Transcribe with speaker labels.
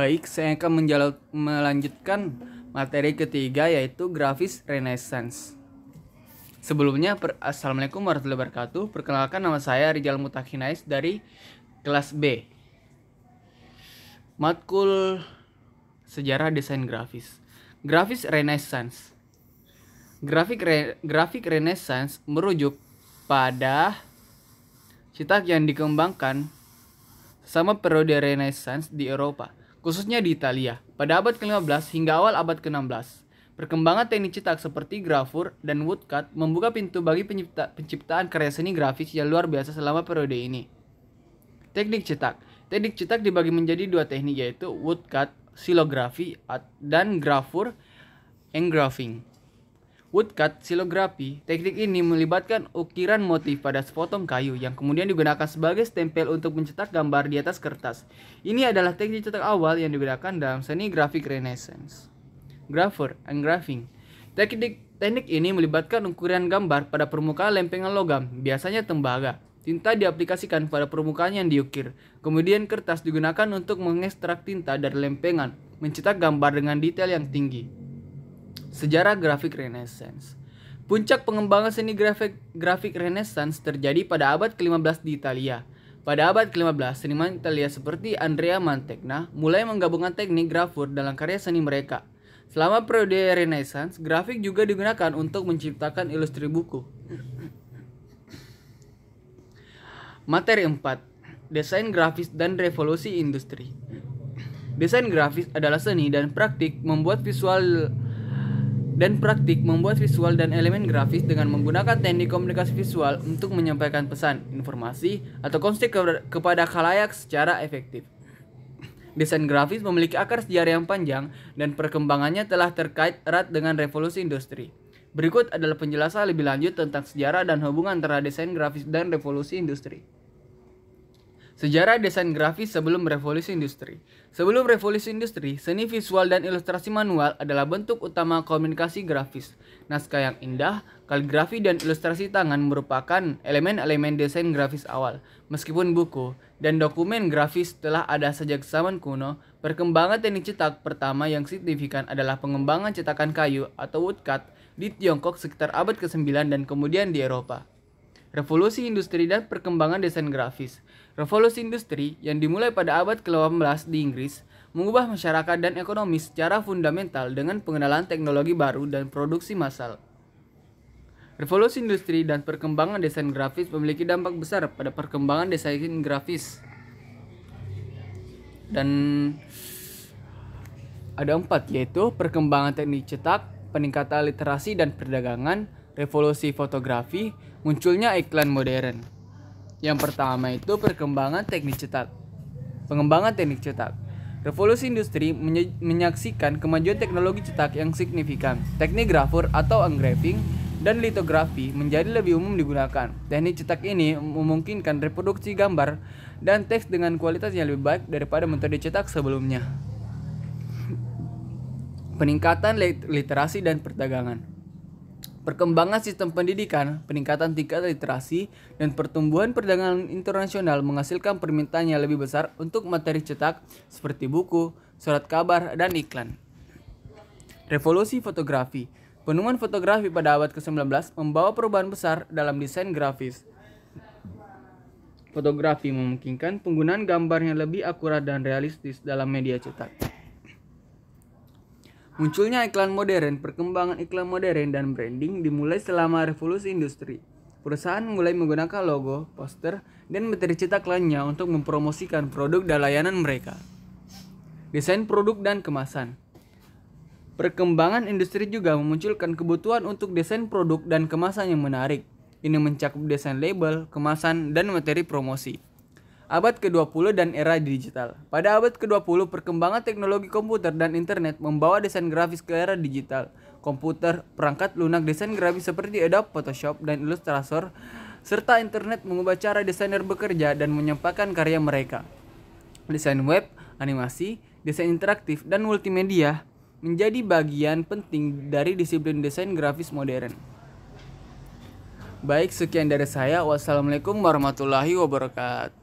Speaker 1: Baik, saya akan melanjutkan materi ketiga, yaitu grafis Renaissance. Sebelumnya, Assalamualaikum warahmatullahi wabarakatuh. Perkenalkan, nama saya Rijal Mutakinais dari kelas B. Matkul Sejarah Desain Grafis. Grafis Renaissance. Grafik Renaissance merujuk pada cetak yang dikembangkan sama periode Renaissance di Eropa, khususnya di Italia, pada abad ke-15 hingga awal abad ke-16. Perkembangan teknik cetak seperti gravur dan woodcut membuka pintu bagi penciptaan karya seni grafis yang luar biasa selama periode ini. Teknik cetak. Teknik cetak dibagi menjadi dua teknik, yaitu woodcut, silografi, dan gravur, engraving. Woodcut silografi, teknik ini melibatkan ukiran motif pada sepotong kayu yang kemudian digunakan sebagai stempel untuk mencetak gambar di atas kertas. Ini adalah teknik cetak awal yang digunakan dalam seni grafik Renaissance. Gravure, engraving. Teknik ini melibatkan ukiran gambar pada permukaan lempengan logam, biasanya tembaga. Tinta diaplikasikan pada permukaan yang diukir. Kemudian kertas digunakan untuk mengekstrak tinta dari lempengan, mencetak gambar dengan detail yang tinggi. Sejarah grafik Renaissance. Puncak pengembangan seni grafik Renaissance terjadi pada abad ke-15 di Italia. Pada abad ke-15, seniman Italia seperti Andrea Mantegna mulai menggabungkan teknik gravur dalam karya seni mereka. Selama periode Renaissance, grafik juga digunakan untuk menciptakan ilustrasi buku. Materi 4. Desain grafis dan revolusi industri. Desain grafis adalah seni dan praktik membuat visual dan elemen grafis dengan menggunakan teknik komunikasi visual untuk menyampaikan pesan, informasi, atau konsep kepada khalayak secara efektif. Desain grafis memiliki akar sejarah yang panjang dan perkembangannya telah terkait erat dengan revolusi industri. Berikut adalah penjelasan lebih lanjut tentang sejarah dan hubungan antara desain grafis dan revolusi industri. Sejarah desain grafis sebelum revolusi industri. Sebelum revolusi industri, seni visual dan ilustrasi manual adalah bentuk utama komunikasi grafis. Naskah yang indah, kaligrafi, dan ilustrasi tangan merupakan elemen-elemen desain grafis awal. Meskipun buku dan dokumen grafis telah ada sejak zaman kuno, perkembangan teknik cetak pertama yang signifikan adalah pengembangan cetakan kayu atau woodcut di Tiongkok sekitar abad ke-9 dan kemudian di Eropa. Revolusi industri dan perkembangan desain grafis. Revolusi industri yang dimulai pada abad ke-18 di Inggris mengubah masyarakat dan ekonomi secara fundamental dengan pengenalan teknologi baru dan produksi massal. Revolusi industri dan perkembangan desain grafis memiliki dampak besar pada perkembangan desain grafis. Dan ada 4, yaitu perkembangan teknik cetak, peningkatan literasi dan perdagangan, revolusi fotografi, munculnya iklan modern. Yang pertama itu perkembangan teknik cetak. Pengembangan teknik cetak. Revolusi industri menyaksikan kemajuan teknologi cetak yang signifikan. Teknik gravur atau engraving dan litografi menjadi lebih umum digunakan. Teknik cetak ini memungkinkan reproduksi gambar dan teks dengan kualitas yang lebih baik daripada metode cetak sebelumnya. Peningkatan literasi dan perdagangan. Perkembangan sistem pendidikan, peningkatan tingkat literasi, dan pertumbuhan perdagangan internasional menghasilkan permintaan yang lebih besar untuk materi cetak seperti buku, surat kabar, dan iklan. Revolusi fotografi. Penemuan fotografi pada abad ke-19 membawa perubahan besar dalam desain grafis. Fotografi memungkinkan penggunaan gambar yang lebih akurat dan realistis dalam media cetak. Munculnya iklan modern. Perkembangan iklan modern dan branding dimulai selama revolusi industri. Perusahaan mulai menggunakan logo, poster, dan materi cetak lainnya untuk mempromosikan produk dan layanan mereka. Desain produk dan kemasan. Perkembangan industri juga memunculkan kebutuhan untuk desain produk dan kemasan yang menarik. Ini mencakup desain label, kemasan, dan materi promosi. Abad ke-20 dan era digital. Pada abad ke-20, perkembangan teknologi komputer dan internet membawa desain grafis ke era digital. Komputer, perangkat lunak desain grafis seperti Adobe Photoshop dan Illustrator, serta internet mengubah cara desainer bekerja dan menyampaikan karya mereka. Desain web, animasi, desain interaktif, dan multimedia menjadi bagian penting dari disiplin desain grafis modern. Baik, sekian dari saya. Wassalamualaikum warahmatullahi wabarakatuh.